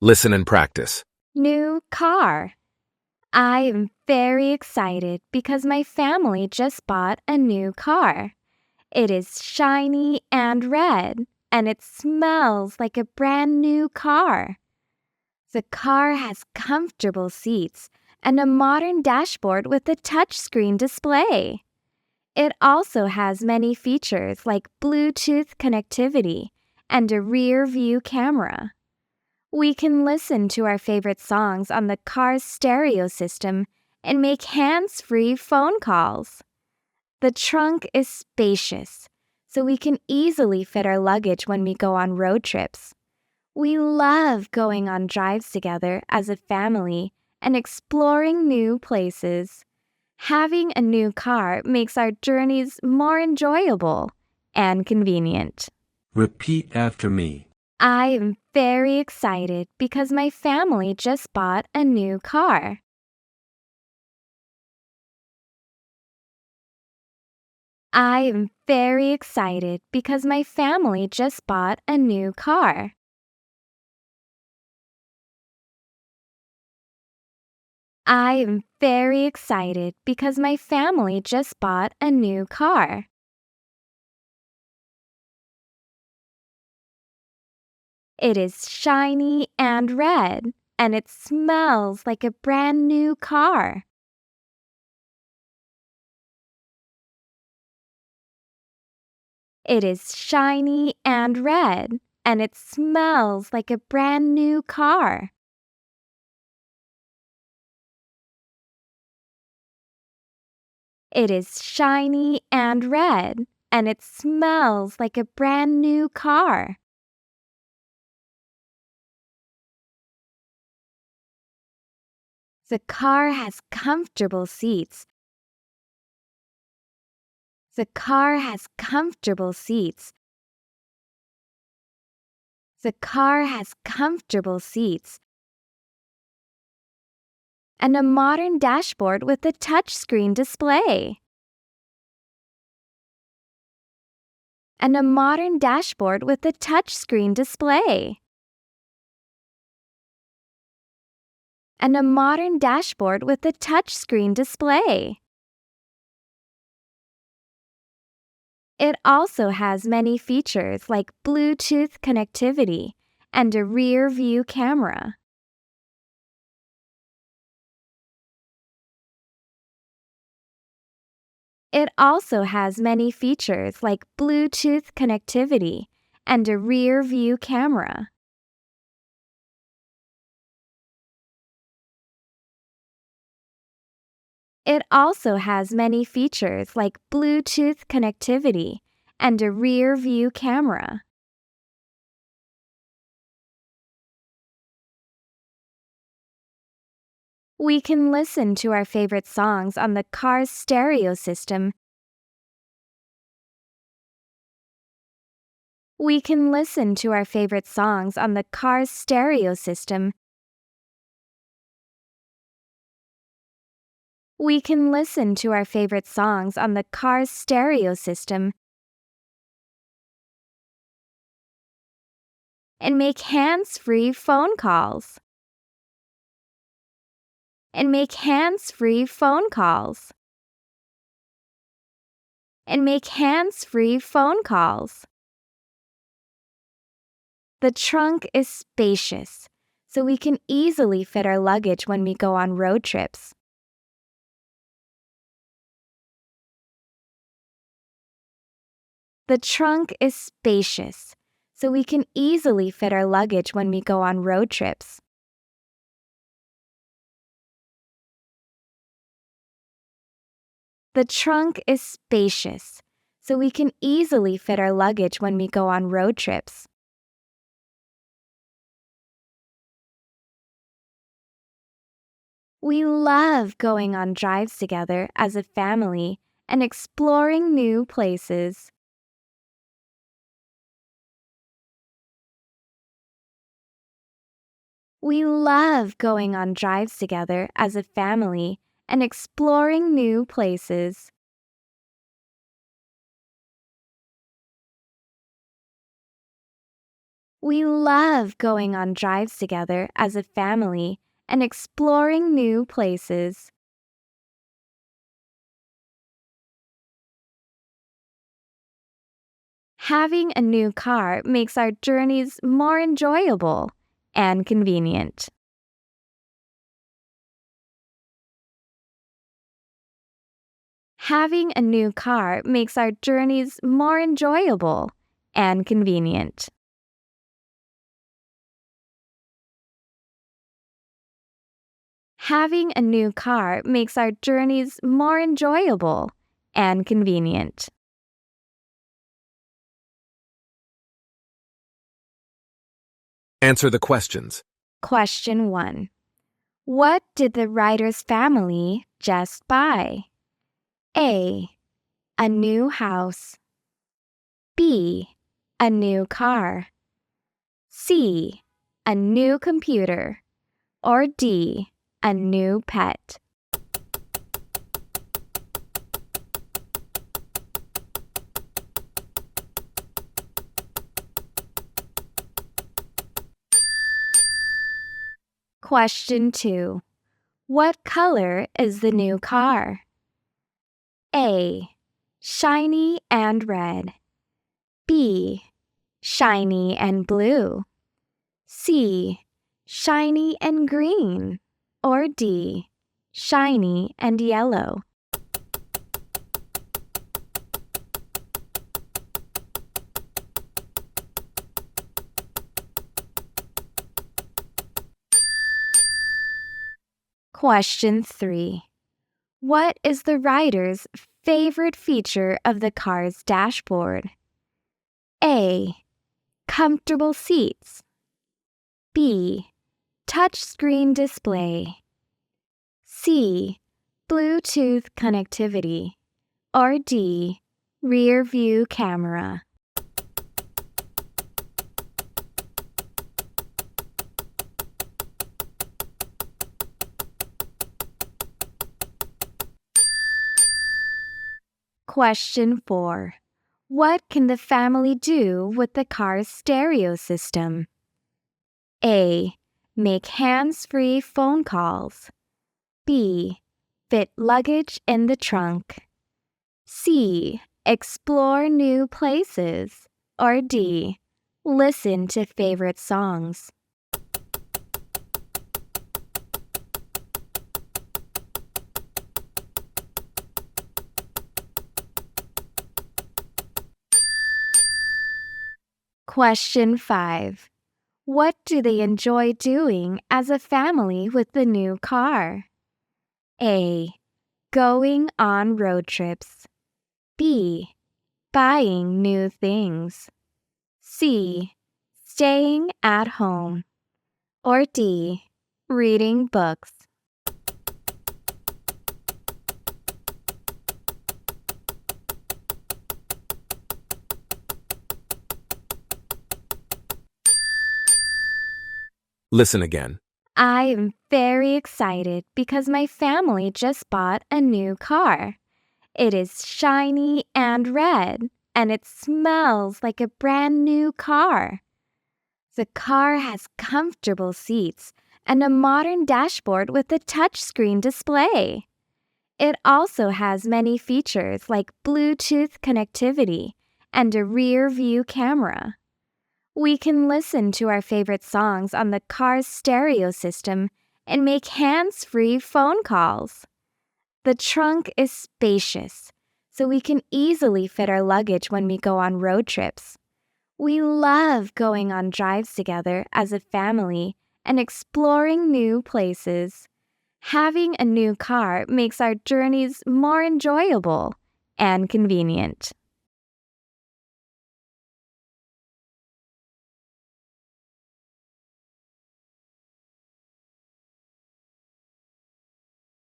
Listen and practice. New car. I am very excited because my family just bought a new car. It is shiny and red, and it smells like a brand new car. The car has comfortable seats and a modern dashboard with a touchscreen display. It also has many features like Bluetooth connectivity and a rear view camera. We can listen to our favorite songs on the car's stereo system and make hands-free phone calls. The trunk is spacious, so we can easily fit our luggage when we go on road trips. We love going on drives together as a family and exploring new places. Having a new car makes our journeys more enjoyable and convenient. Repeat after me. I am very excited because my family just bought a new car. I am very excited because my family just bought a new car. I am very excited because my family just bought a new car. It is shiny and red, and it smells like a brand new car. It is shiny and red, and it smells like a brand new car. It is shiny and red, and it smells like a brand new car. The car has comfortable seats. The car has comfortable seats. The car has comfortable seats and a modern dashboard with a touchscreen display. And a modern dashboard with a touchscreen display. And a modern dashboard with a touchscreen display. It also has many features like Bluetooth connectivity and a rear view camera. It also has many features like Bluetooth connectivity and a rear view camera. It also has many features like Bluetooth connectivity and a rear view camera. We can listen to our favorite songs on the car's stereo system. We can listen to our favorite songs on the car's stereo system. We can listen to our favorite songs on the car's stereo system and make hands-free phone calls. And make hands-free phone calls. And make hands-free phone calls. The trunk is spacious, so we can easily fit our luggage when we go on road trips. The trunk is spacious, so we can easily fit our luggage when we go on road trips. The trunk is spacious, so we can easily fit our luggage when we go on road trips. We love going on drives together as a family and exploring new places. We love going on drives together as a family and exploring new places. We love going on drives together as a family and exploring new places. Having a new car makes our journeys more enjoyable and convenient. Having a new car makes our journeys more enjoyable and convenient. Having a new car makes our journeys more enjoyable and convenient. Answer the questions. Question 1. What did the writer's family just buy? A. A new house. B. A new car. C. A new computer. Or D. A new pet. Question 2. What color is the new car? A. Shiny and red. B. Shiny and blue. C. Shiny and green. Or D. Shiny and yellow. Question 3. What is the writer's favorite feature of the car's dashboard? A. Comfortable seats. B. Touchscreen display. C. Bluetooth connectivity. Or D. Rear view camera. Question 4. What can the family do with the car's stereo system? A. Make hands-free phone calls. B. Fit luggage in the trunk. C. Explore new places. Or D. Listen to favorite songs. Question 5. What do they enjoy doing as a family with the new car? A. Going on road trips. B. Buying new things. C. Staying at home. Or D. Reading books. Listen again. I am very excited because my family just bought a new car. It is shiny and red, and it smells like a brand new car. The car has comfortable seats and a modern dashboard with a touchscreen display. It also has many features like Bluetooth connectivity and a rear view camera. We can listen to our favorite songs on the car's stereo system and make hands-free phone calls. The trunk is spacious, so we can easily fit our luggage when we go on road trips. We love going on drives together as a family and exploring new places. Having a new car makes our journeys more enjoyable and convenient.